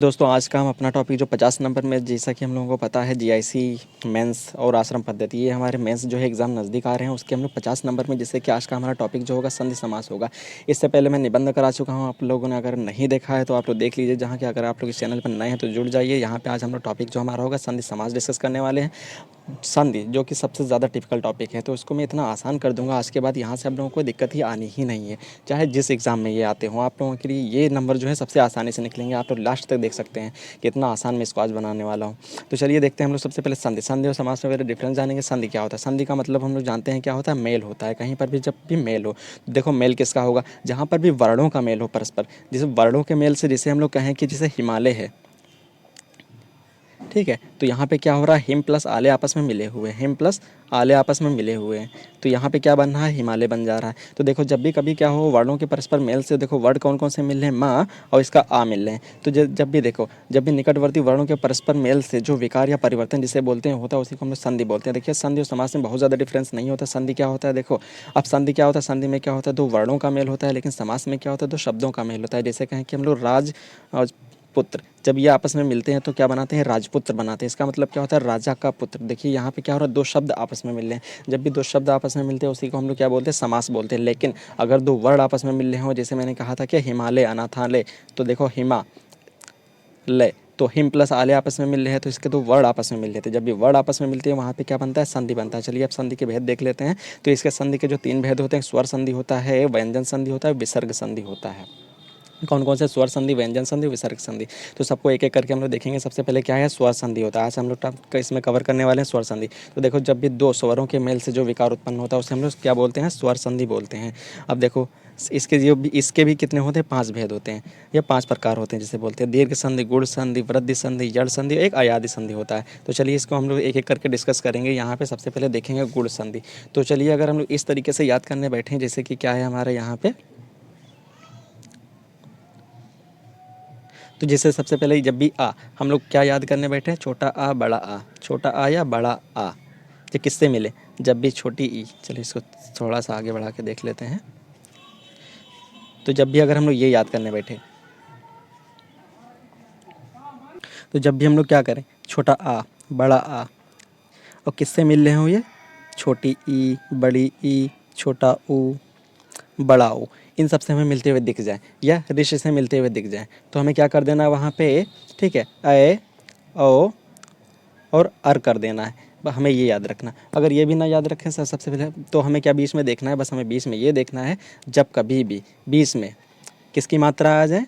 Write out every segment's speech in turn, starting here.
दोस्तों आज का हम अपना टॉपिक जो 50 नंबर में, जैसा कि हम लोगों को पता है जीआईसी मेंस और आश्रम पद्धति, ये हमारे मेंस जो है एग्ज़ाम नज़दीक आ रहे हैं, उसके हम लोग 50 नंबर में, जिससे कि आज का हमारा टॉपिक जो होगा संधि समास होगा। इससे पहले मैं निबंध करा चुका हूँ, आप लोगों ने अगर नहीं देखा है तो आप लोग देख लीजिए। जहाँ कि अगर आप लोग इस चैनल पर नए हैं तो जुड़ जाइए। यहाँ पर आज हम लोग टॉपिक जो हमारा होगा संधि समास डिस्कस करने वाले हैं। संधि जो कि सबसे ज़्यादा टिपिकल टॉपिक है, तो उसको मैं इतना आसान कर दूंगा आज के बाद, यहाँ से आप लोगों को दिक्कत ही आनी ही नहीं है। चाहे जिस एग्ज़ाम में ये आते हों, आप लोगों के लिए ये नंबर जो है सबसे आसानी से निकलेंगे। आप लोग लास्ट तक देख सकते हैं कि इतना आसान मैं इसको आज बनाने वाला हूँ। तो चलिए देखते हैं हम लोग सबसे पहले संधि। संधि और समास में वगैरह डिफरेंस जानेंगे। संधि क्या होता है? संधि का मतलब हम लोग जानते हैं क्या होता है, मेल होता है। कहीं पर भी जब भी मेल हो, देखो मेल किसका होगा, जहाँ पर भी वर्णों का मेल हो परस्पर, जैसे वर्णों के मेल से, जैसे हम लोग कहें कि जैसे हिमालय है, ठीक है, तो यहाँ पे क्या हो रहा है, हिम प्लस आले आपस में मिले हुए हैं, हिम प्लस आले आपस में मिले हुए हैं, तो यहाँ पे क्या बन रहा है, हिमालय बन जा रहा है। तो देखो जब भी कभी क्या हो, वर्णों के परस्पर मेल से, देखो वर्ड कौन कौन से मिल रहे हैं, माँ और इसका आ मिल रहे हैं। तो जब भी देखो, जब भी निकटवर्ती वर्णों के परस्पर मेल से जो विकार या परिवर्तन जिसे बोलते हैं होता है, उसी को हम लोग संधि बोलते हैं। देखिए संधि और समास में बहुत ज़्यादा डिफरेंस नहीं होता। संधि क्या होता है, देखो अब संधि क्या होता है, संधि में क्या होता है, दो वर्णों का मेल होता है, लेकिन समास में क्या होता है, दो शब्दों का मेल होता है। जैसे कहें कि हम लोग राज और पुत्र, जब ये आपस में मिलते हैं तो क्या बनाते हैं, राजपुत्र बनाते हैं। इसका मतलब क्या होता है, राजा का पुत्र। देखिए यहाँ पे क्या हो रहा है, दो शब्द आपस में मिल रहे हैं। जब भी दो शब्द आपस में मिलते हैं उसी को हम लोग क्या बोलते हैं, समास बोलते हैं। लेकिन अगर दो वर्ड आपस में मिल रहे हों, जैसे मैंने कहा था कि हिमालय अनाथालय, तो देखो हिमा लय, तो हिम प्लस आले आपस में मिल रहे हैं, तो इसके दो वर्ड आपस में मिल रहे थे। जब भी वर्ड आपस में मिलते हैं वहाँ पे क्या बनता है, संधि बनता है। चलिए अब संधि के भेद देख लेते हैं। तो इसके संधि के जो तीन भेद होते हैं, स्वर संधि होता है, व्यंजन संधि होता है, विसर्ग संधि होता है। कौन कौन से, स्वर संधि, व्यंजन संधि, विसर्ग संधि। तो सबको एक एक करके हम लोग देखेंगे। सबसे पहले क्या है, स्वर संधि होता है। आज हम लोग इसमें कवर करने वाले हैं स्वर संधि। तो देखो जब भी दो स्वरों के मेल से जो विकार उत्पन्न होता है उसे हम लोग क्या बोलते हैं, स्वर संधि बोलते हैं। अब देखो इसके भी कितने होते हैं, 5 भेद होते हैं, या 5 प्रकार होते हैं जिसे बोलते हैं। दीर्घ संधि, गुण संधि, वृद्धि संधि, जड़ संधि, एक अयादि संधि होता है। तो चलिए इसको हम लोग एक एक करके डिस्कस करेंगे। यहाँ पे सबसे पहले देखेंगे गुण संधि। तो चलिए अगर हम लोग इस तरीके से याद करने बैठे हैं, जैसे कि क्या है हमारे यहाँ पे, तो जैसे सबसे पहले जब भी आ, हम लोग क्या याद करने बैठे हैं, छोटा आ बड़ा आ, छोटा आ या बड़ा आ, ये किससे मिले, जब भी छोटी ई। चलिए इसको थोड़ा सा आगे बढ़ा के देख लेते हैं। तो जब भी अगर हम लोग ये याद करने बैठे, तो जब भी हम लोग क्या करें, छोटा आ बड़ा आ, और किससे मिल रहे हो ये, छोटी ई, बड़ी ई, छोटा ऊ, बड़ा ओ, इन सब से हमें मिलते हुए दिख जाए या ऋषि से मिलते हुए दिख जाए, तो हमें क्या कर देना है वहाँ पे, ठीक है, ए ओ और अर कर देना है। हमें ये याद रखना। अगर ये भी ना याद रखें सर, सबसे पहले तो हमें क्या बीच में देखना है, बस हमें बीच में ये देखना है, जब कभी भी बीच में किसकी मात्रा आ जाए,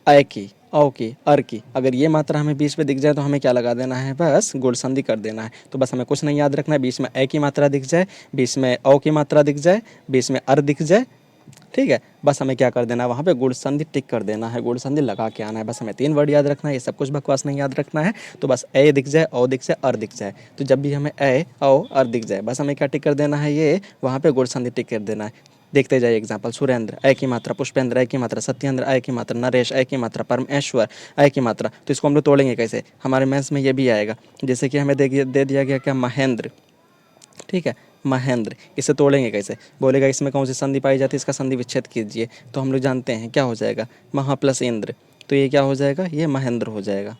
अ की, औ की, अर की, अगर ये मात्रा हमें बीच में दिख जाए तो हमें क्या लगा देना है, बस गुण संधि कर देना है। तो बस हमें कुछ नहीं याद रखना है, बीच में ए की मात्रा दिख जाए, बीच में औ की मात्रा दिख जाए, बीच में अर दिख जाए, ठीक है, बस हमें क्या कर देना है, वहाँ पे गुण संधि टिक कर देना है, गुण संधि लगा के आना है। बस हमें 3 वर्ड याद रखना है, ये सब कुछ बकवास नहीं याद रखना है। तो बस ए दिख जाए, ओ दिख जाए, अर दिख जाए, तो जब भी हमें ए ओ अर दिख जाए, बस हमें क्या टिक कर देना है, ये वहाँ पे गुण संधि टिक कर देना है। देखते जाइए एग्जाम्पल, सुरेंद्र ए की मात्रा, पुष्पेंद्र ए की मात्रा, सत्येंद्र ए की मात्रा, नरेश ए की मात्रा, परमेश्वर ए की मात्रा। तो इसको हम लोग तोड़ेंगे कैसे, हमारे मैथ्स में ये भी आएगा। जैसे कि हमें दे दिया गया क्या, महेंद्र, ठीक है, महेंद्र, इसे तोड़ेंगे कैसे, बोलेगा इसमें कौन सी संधि पाई जाती है, इसका संधि विच्छेद कीजिए। तो हम लोग जानते हैं क्या हो जाएगा, महा प्लस इंद्र, तो ये क्या हो जाएगा, ये महेंद्र हो जाएगा।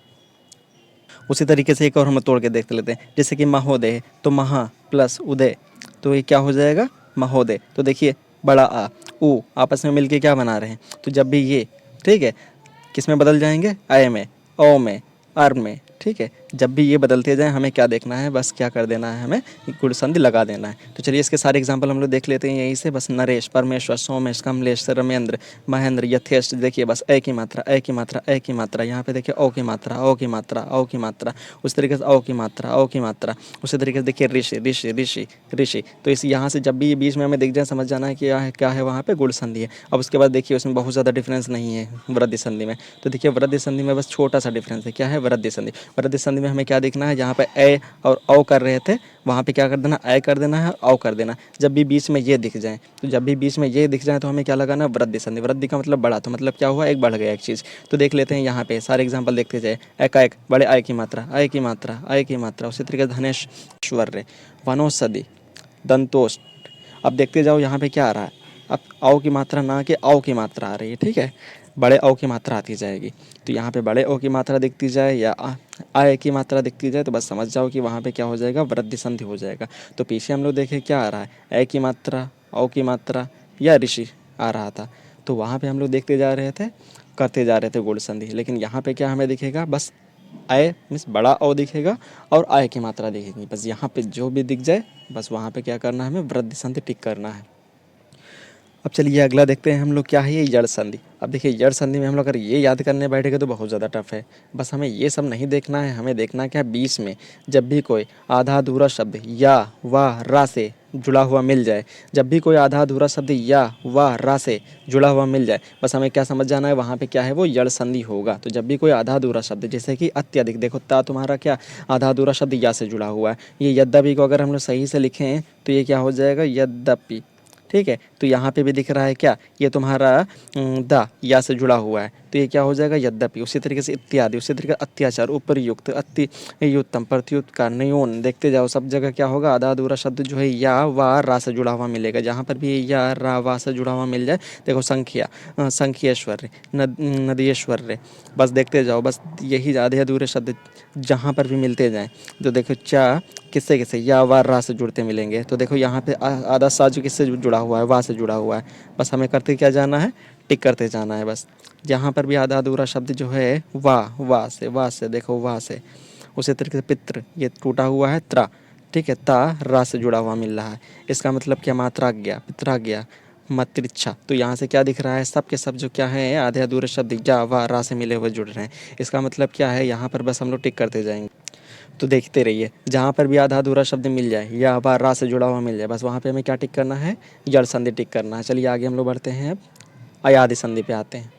उसी तरीके से एक और हम तोड़ के देख लेते हैं, जैसे कि महोदय, तो महा प्लस उदय, तो ये क्या हो जाएगा, महोदय। तो देखिए बड़ा आ ऊ आपस में मिलके क्या बना रहे हैं, तो जब भी ये, ठीक है, किस में बदल जाएंगे, आय में, ओ में, अर में, ठीक है, जब भी ये बदलते जाएं हमें क्या देखना है, बस क्या कर देना है, हमें गुण संधि लगा देना है। तो चलिए इसके सारे एग्जांपल हम लोग देख लेते हैं यहीं से। बस नरेश, परमेश्वर, सोमेश, कमलेश, रमेंद्र, महेंद्र, यथेष्ट, देखिए बस ए की मात्रा, ए की मात्रा, ए की मात्रा, यहाँ पे देखिए ओ की मात्रा, ओ की मात्रा, ओ की मात्रा, उस तरीके से ओ की मात्रा, ओ की मात्रा, उसी तरीके से देखिए ऋषि, ऋषि, ऋषि, ऋषि। तो इस यहाँ से जब भी ये बीच में हमें दिख जाए, समझ जाना है कि क्या है वहाँ पे गुण संधि है। अब उसके बाद देखिए उसमें बहुत ज़्यादा डिफरेंस नहीं है वृद्धि संधि में। तो देखिए वृद्धि संधि में बस छोटा सा डिफरेंस है, क्या है, वृद्धि संधि। वृद्धि संधि में हमें क्या देखना है, जहाँ पे ए और औ कर रहे थे वहाँ पे क्या कर देना, ए कर देना है, औ कर देना। जब भी बीच में ये दिख जाए, तो जब भी बीच में ये दिख जाए तो हमें क्या लगाना, वृद्धि संधि। वृद्धि का मतलब बड़ा, तो मतलब क्या हुआ, एक बढ़ गया एक चीज़। तो देख लेते हैं यहाँ पे सारे एग्जाम्पल देखते जाए। एकाएक बड़े आय की मात्रा, आय की मात्रा, आय की मात्रा, उसी तरीके से धनेश्वर्य, वनौषधि, दंतोष्ट। अब देखते जाओ यहाँ पे क्या आ रहा है, अब औ की मात्रा ना कि औ की मात्रा आ रही है, ठीक है। बड़े औ की मात्रा आती जाएगी। तो यहाँ पे बड़े ओ की मात्रा दिखती जाए या आय की मात्रा दिखती जाए तो बस समझ जाओ कि वहाँ पे क्या हो जाएगा, वृद्धि संधि हो जाएगा। तो पीछे हम लोग देखें क्या आ रहा है, ए की मात्रा, औ की मात्रा या ऋषि आ रहा था। तो वहाँ पे हम लोग देखते जा रहे थे, करते जा रहे थे गुण संधि। लेकिन यहाँ पे क्या हमें दिखेगा, बस आय मीन्स बड़ा ओ दिखेगा और आय की मात्रा दिखेगी। बस यहाँ पे जो भी दिख जाए बस वहाँ पे क्या करना है, हमें वृद्धि संधि टिक करना है। अब चलिए अगला देखते हैं हम लोग क्या है, ये जड़ संधि। अब देखिए जड़ संधि में हम लोग अगर ये याद करने बैठेंगे तो बहुत ज़्यादा टफ है। बस हमें ये सब नहीं देखना है, हमें देखना क्या है, बीच में जब भी कोई आधा अधूरा शब्द या वाह रा से जुड़ा हुआ मिल जाए, जब भी कोई आधा अधूरा शब्द या वाह रा से जुड़ा हुआ मिल जाए, बस हमें क्या समझ जाना है, वहाँ पे क्या है, वो जड़ संधि होगा। तो जब भी कोई आधा अधूरा शब्द जैसे कि अत्यधिक, देखो ता तुम्हारा क्या आधा अधूरा शब्द या से जुड़ा हुआ है। ये यद्यपि को अगर हम लोग सही से लिखें तो ये क्या हो जाएगा, यद्यपि। ठीक है, तो यहाँ पे भी दिख रहा है क्या, ये तुम्हारा द या से जुड़ा हुआ है तो ये क्या हो जाएगा, यद्यपि। उसी तरीके से इत्यादि, उसी तरीके अत्याचार, उपरयुक्त, अति युक्तम, प्रत्युत का, न्यून, देखते जाओ सब जगह क्या होगा, आधा अधूरा शब्द जो है या वा रा से जुड़ा हुआ मिलेगा। जहाँ पर भी या रा वा से जुड़ा हुआ मिल जाए, देखो संख्या, संख्येश्वर्य, नदीश्वर्य, बस देखते जाओ, बस यही आधे अधूरे शब्द जहाँ पर भी मिलते जाएँ। तो देखो चा किससे किससे, या वा रा से जुड़ते मिलेंगे। तो देखो यहाँ पे आधा साजु किससे जुड़ा हुआ है, वा से जुड़ा हुआ है। बस हमें करते क्या जाना है, टिक करते जाना है। बस जहाँ पर भी आधा अधूरा शब्द जो है वा से देखो वा से। उसी तरीके से पितृ, ये टूटा हुआ है त्रा, ठीक है, ता रा से जुड़ा हुआ मिल रहा है। इसका मतलब क्या, मात्राज्ञा, पित्राज्ञा, मातृच्छा। तो यहाँ से क्या दिख रहा है, सब के सब जो क्या है आधे अधूरे शब्द या वा रा से मिले हुए जुड़ रहे हैं। इसका मतलब क्या है, यहाँ पर बस हम लोग टिक करते जाएंगे। तो देखते रहिए, जहाँ पर भी आधा अधूरा शब्द मिल जाए या बार रा से जुड़ा हुआ मिल जाए, बस वहाँ पे हमें क्या टिक करना है, जड़ संधि टिक करना है। चलिए आगे हम लोग बढ़ते हैं, अब अयादि संधि पे आते हैं।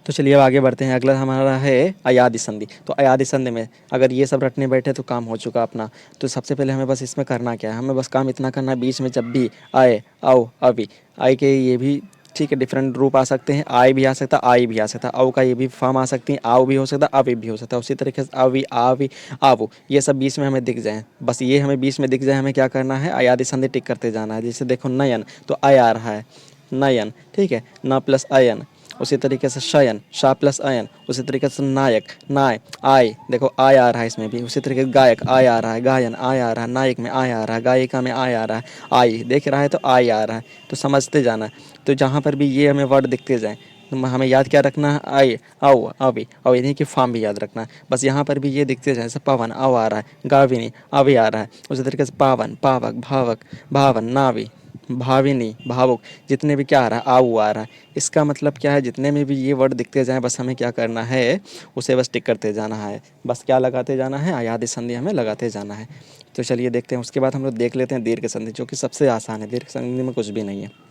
तो चलिए अब आगे बढ़ते हैं, अगला हमारा है अयादि संधि। तो अयादि संधि में अगर ये सब रटने बैठे तो काम हो चुका अपना। तो सबसे पहले हमें बस इसमें करना क्या है, हमें बस काम इतना करना है, बीच में जब भी आए, आओ, अभी, आए के ये भी ठीक है डिफरेंट रूप आ सकते हैं, आय भी आ सकता है, आई भी आ सकता है, औ का ये भी फॉर्म आ सकती है, आओ भी हो सकता है, अभी भी हो सकता है। उसी तरीके से अभी, आवी, आवो, ये सब बीच में हमें दिख जाए, बस ये हमें बीच में दिख जाए, हमें क्या करना है, अयादि संधि टिक करते जाना है। जैसे देखो नयन, तो आय आ रहा है, नयन, ठीक है, न प्लस अयन। उसी तरीके से शयन, शा प्लस अयन। उसी तरीके से नायक, नाय, आय, देखो आय आ रहा है इसमें भी। उसी तरीके से गायक, आय आ रहा है, गायन आय आ रहा है, नायक में आय आ रहा है, गायिका में आय आ रहा है, आई देख रहा है तो आय आ रहा है। तो समझते जाना है। तो जहाँ पर भी ये हमें वर्ड दिखते जाएँ तो हमें याद क्या रखना है, आय, आओ, अभी, और इन्हीं की फॉर्म भी याद रखना है। बस यहाँ पर भी ये दिखते जाए, जैसे पवन, अव आ रहा है, गाविनी, अभी आ रहा है। उसी तरीके से पावन, पावक, भावक, भावन, नावी, भाविनी, भावुक, जितने भी क्या आ रहा है, आऊ आ रहा है। इसका मतलब क्या है, जितने में भी ये वर्ड दिखते जाएँ बस हमें क्या करना है, उसे बस टिक करते जाना है। बस क्या लगाते जाना है, अयादि संधि हमें लगाते जाना है। तो चलिए देखते हैं, उसके बाद हम लोग देख लेते हैं दीर्घ संधि, जो कि सबसे आसान है। दीर्घ संधि में कुछ भी नहीं है।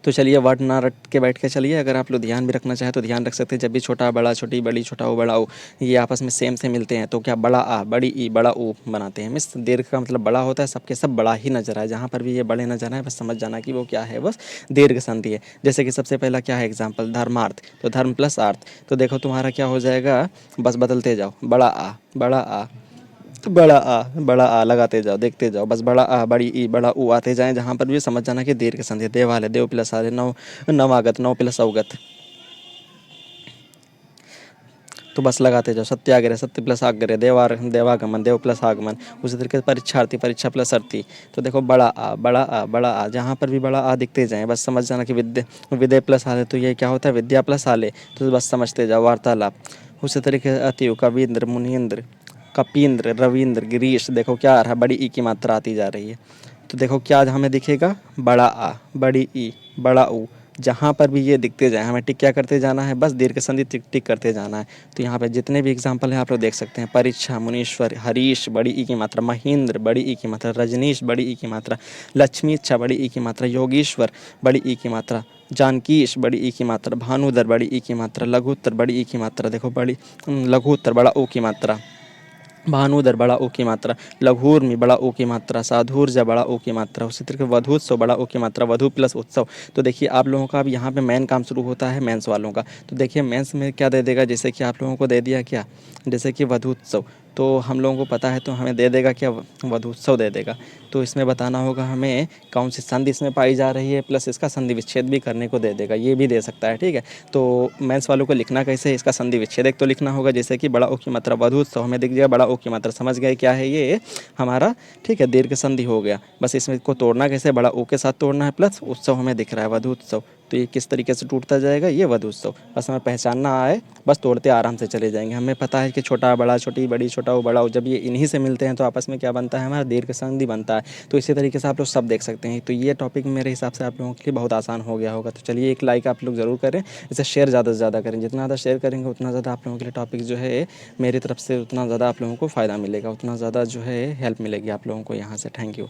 तो चलिए वर्ड ना रट के बैठ के चलिए, अगर आप लोग ध्यान भी रखना चाहें तो ध्यान रख सकते हैं। जब भी छोटा बड़ा, छोटी बड़ी, छोटा ओ बड़ा ओ, ये आपस में सेम से मिलते हैं तो क्या बड़ा आ, बड़ी ई, बड़ा ओ बनाते हैं। मिस दीर्घ का मतलब बड़ा होता है, सबके सब बड़ा ही नजर आए। जहाँ पर भी ये बड़े नजर आए बस समझ जाना कि वो क्या है, बस दीर्घ संधि है। जैसे कि सबसे पहला क्या है एग्जाम्पल, धर्मार्थ, तो धर्म प्लस अर्थ। तो देखो तुम्हारा क्या हो जाएगा, बस बदलते जाओ, बड़ा आ, बड़ा आ, तो बड़ा आ लगाते जाओ, देखते जाओ, बस बड़ा आ, बड़ी ई, बड़ा ऊ आते जाएं। जहाँ पर भी समझ जाना कि दीर्घ संधि है। देवालय, देव प्लस आले, नव, नवागत, नव प्लस अवगत, तो बस लगाते जाओ। सत्याग्रह, सत्य प्लस आग्रह, देवागमन, देव प्लस आगमन। उसी तरीके से परीक्षार्थी, परीक्षा प्लस अर्थी। तो देखो बड़ा आ, बड़ा आ, बड़ा आ, जहाँ पर भी बड़ा आ दिखते जाएं बस समझ जाना कि विद्या प्लस आले, तो ये क्या होता है, विद्या प्लस आले। तो बस समझते जाओ, वार्तालाप। उसी तरीके से अतिव, कवींद्र, मुनीन्द्र, कपींद्र, रविंद्र, गिरीश, देखो क्या आ रहा है, बड़ी ई की मात्रा आती जा रही है। तो देखो क्या हमें दिखेगा, बड़ा आ, बड़ी ई, बड़ा ऊ। जहाँ पर भी ये दिखते जाए हमें टिक क्या करते जाना है, बस दीर्घ संधि टिक टिक करते जाना है। तो यहाँ पे जितने भी एग्जाम्पल हैं आप लोग देख सकते हैं, परीक्षा, मुनीश्वर, हरीश, बड़ी ई की मात्रा, महेंद्र, बड़ी ई की मात्रा, रजनीश, बड़ी ई की मात्रा, लक्ष्मी इच्छा, बड़ी ई की मात्रा, योगीश्वर, बड़ी ई की मात्रा, जानकीश, बड़ी ई की मात्रा, भानुधर, बड़ी ई की मात्रा, लघुत्तर, बड़ी ई की मात्रा, देखो बड़ी लघुत्तर, बड़ा ओ की मात्रा, भानुधर, बड़ा ओ की मात्रा, लघूर्मी, बड़ा ओ की मात्रा, साधुर्जा, बड़ा ओ की मात्रा। उसी तरीके वधूत्सव, बड़ा ओ की मात्रा, वधु प्लस उत्सव। तो देखिए आप लोगों का अब यहाँ पे मेन काम शुरू होता है मेंस वालों का। तो देखिए मेंस में क्या दे देगा, जैसे कि आप लोगों को दे दिया क्या, जैसे कि वधूत्सव, तो हम लोगों को पता है, तो हमें दे देगा क्या, वधूत्सव दे देगा। तो इसमें बताना होगा हमें कौन सी संधि इसमें पाई जा रही है, प्लस इसका संधि विच्छेद भी करने को दे देगा, ये भी दे सकता है, ठीक है। तो मेंस वालों को लिखना कैसे है, इसका संधि विच्छेद एक तो लिखना होगा, जैसे कि बड़ा ओ की मात्रा वधूत्सव हमें दिख गया, बड़ा ओ की मात्रा समझ गए क्या है ये हमारा, ठीक है, दीर्घ संधि हो गया। बस इसमें को तोड़ना कैसे, बड़ा ओ के साथ तोड़ना है, प्लस उत्सव हमें दिख रहा है वधूत्सव, तो ये किस तरीके से टूटता जाएगा, ये वधूत्सव। बस हमें पहचानना आए, बस तोड़ते आराम से चले जाएंगे। हमें पता है कि छोटा बड़ा, छोटी बड़ी, छोटा ओ बड़ा ओ, जब ये इन्हीं से मिलते हैं तो आपस में क्या बनता है, हमारा दीर्घ संधि बनता है। तो इसी तरीके से आप लोग सब देख सकते हैं। तो ये टॉपिक मेरे हिसाब से आप लोगों के लिए बहुत आसान हो गया होगा। तो चलिए एक लाइक आप लोग ज़रूर करें, इसे शेयर ज़्यादा से ज़्यादा करें। जितना ज़्यादा शेयर करेंगे उतना ज़्यादा आप लोगों के लिए टॉपिक जो है मेरी तरफ से उतना ज़्यादा आप लोगों को फ़ायदा मिलेगा, उतना ज़्यादा जो है हेल्प मिलेगी आप लोगों को यहाँ से। Thank you.